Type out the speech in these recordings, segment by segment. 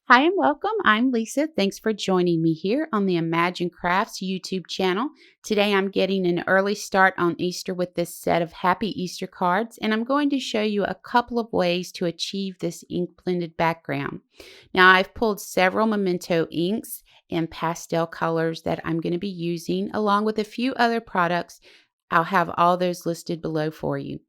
Hi and welcome. I'm Lisa. Thanks for joining me here on the Imagine Crafts YouTube channel. Today I'm getting an early start on Easter with this set of Happy Easter cards, and I'm going to show you a couple of ways to achieve this ink blended background. Now I've pulled several Memento inks in pastel colors that I'm going to be using along with a few other products. I'll have all those listed below for you.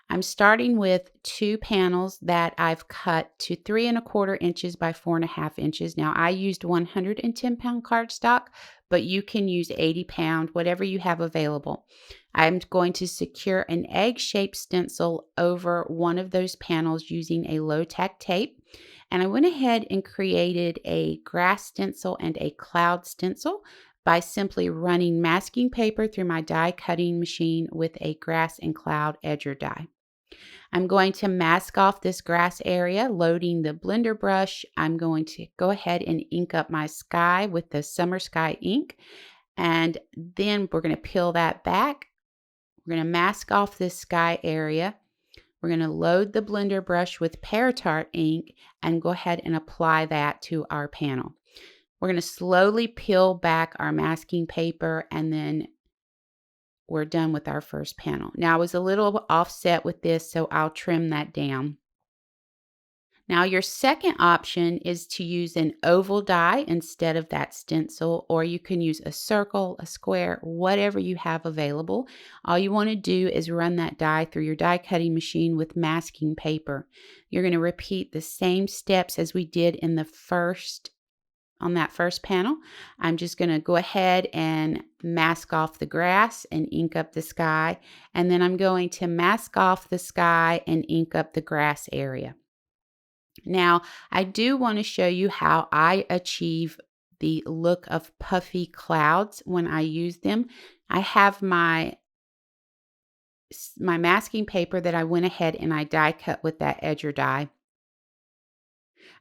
I'm starting with two panels that I've cut to 3¼ inches by 4½ inches. Now I used 110-pound cardstock, but you can use 80-pound, whatever you have available. I'm going to secure an egg-shaped stencil over one of those panels using a low-tack tape. And I went ahead and created a grass stencil and a cloud stencil by simply running masking paper through my die cutting machine with a grass and cloud edger die. I'm going to mask off this grass area, loading the blender brush. I'm going to go ahead and ink up my sky with the Summer Sky ink. And then we're going to peel that back. We're going to mask off this sky area. We're going to load the blender brush with Pear Tart ink and go ahead and apply that to our panel. We're going to slowly peel back our masking paper, and then we're done with our first panel. Now I was a little offset with this, so I'll trim that down. Now your second option is to use an oval die instead of that stencil, or you can use a circle, a square, whatever you have available. All you want to do is run that die through your die cutting machine with masking paper. You're going to repeat the same steps as we did in the first on that first panel. I'm just going to go ahead and mask off the grass and ink up the sky. And then I'm going to mask off the sky and ink up the grass area. Now, I do want to show you how I achieve the look of puffy clouds when I use them. I have my masking paper that I went ahead and I die cut with that edger die.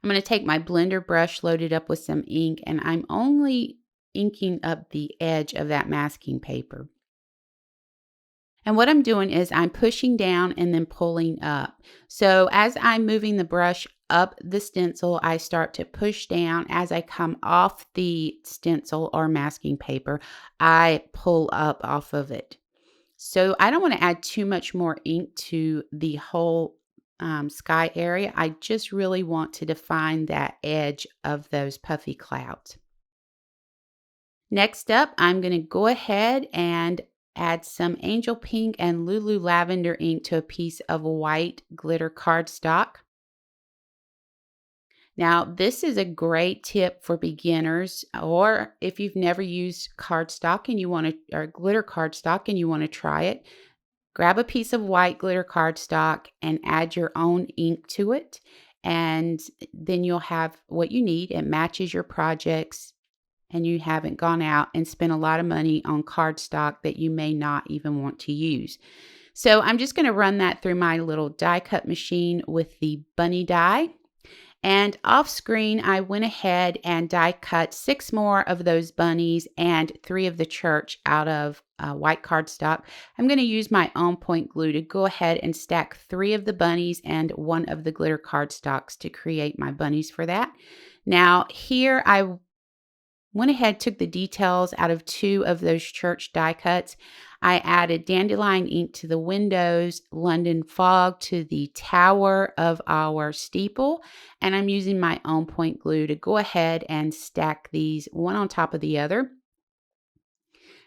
I'm going to take my blender brush loaded up with some ink, and I'm only inking up the edge of that masking paper. And what I'm doing is I'm pushing down and then pulling up. So as I'm moving the brush up the stencil, I start to push down. As I come off the stencil or masking paper, I pull up off of it. So I don't want to add too much more ink to the whole sky area. I just really want to define that edge of those puffy clouds. Next up, I'm going to go ahead and add some Angel Pink and Lulu Lavender ink to a piece of white glitter cardstock. Now, this is a great tip for beginners, or if you've never used cardstock and you want to, or glitter cardstock and you want to try it. Grab a piece of white glitter cardstock and add your own ink to it, and then you'll have what you need. It matches your projects, and you haven't gone out and spent a lot of money on cardstock that you may not even want to use. So I'm just going to run that through my little die cut machine with the bunny die. And off screen, I went ahead and die cut 6 more of those bunnies and 3 of the church out of white cardstock. I'm going to use my On Point glue to go ahead and stack 3 of the bunnies and 1 of the glitter cardstocks to create my bunnies for that. Now here I went ahead, took the details out of 2 of those church die cuts. I added Dandelion ink to the windows, London fog to the tower of our steeple, and I'm using my On Point glue to go ahead and stack these one on top of the other.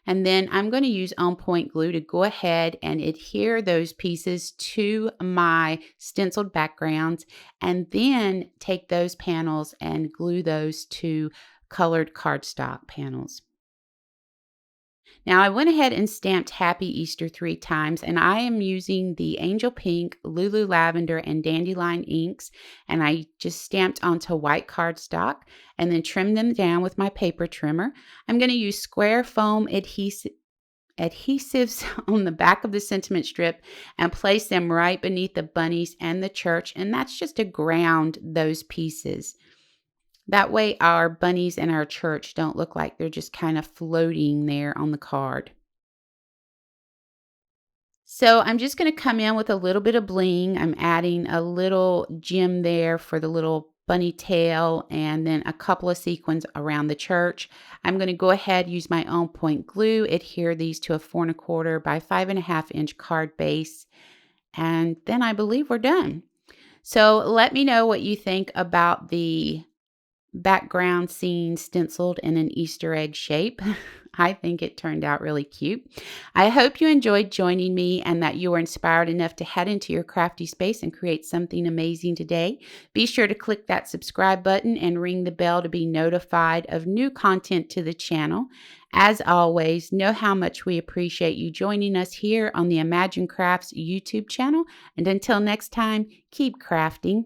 And then I'm going to use On Point glue to go ahead and adhere those pieces to my stenciled backgrounds, and then take those panels and glue those to colored cardstock panels. Now I went ahead and stamped Happy Easter 3 times, and I am using the Angel Pink, Lulu Lavender, and Dandelion inks, and I just stamped onto white cardstock and then trimmed them down with my paper trimmer. I'm going to use square foam adhesives on the back of the sentiment strip and place them right beneath the bunnies and the church, and that's just to ground those pieces. That way our bunnies and our church don't look like they're just kind of floating there on the card. So I'm just going to come in with a little bit of bling. I'm adding a little gem there for the little bunny tail, and then a couple of sequins around the church. I'm going to go ahead, use my own point glue, adhere these to a 4¼ by 5½ inch card base, and then I believe we're done. So let me know what you think about the background scene stenciled in an Easter egg shape. I think it turned out really cute. I hope you enjoyed joining me and that you were inspired enough to head into your crafty space and create something amazing today. Be sure to click that subscribe button and ring the bell to be notified of new content to the channel. As always, know how much we appreciate you joining us here on the Imagine Crafts YouTube channel. And until next time, keep crafting.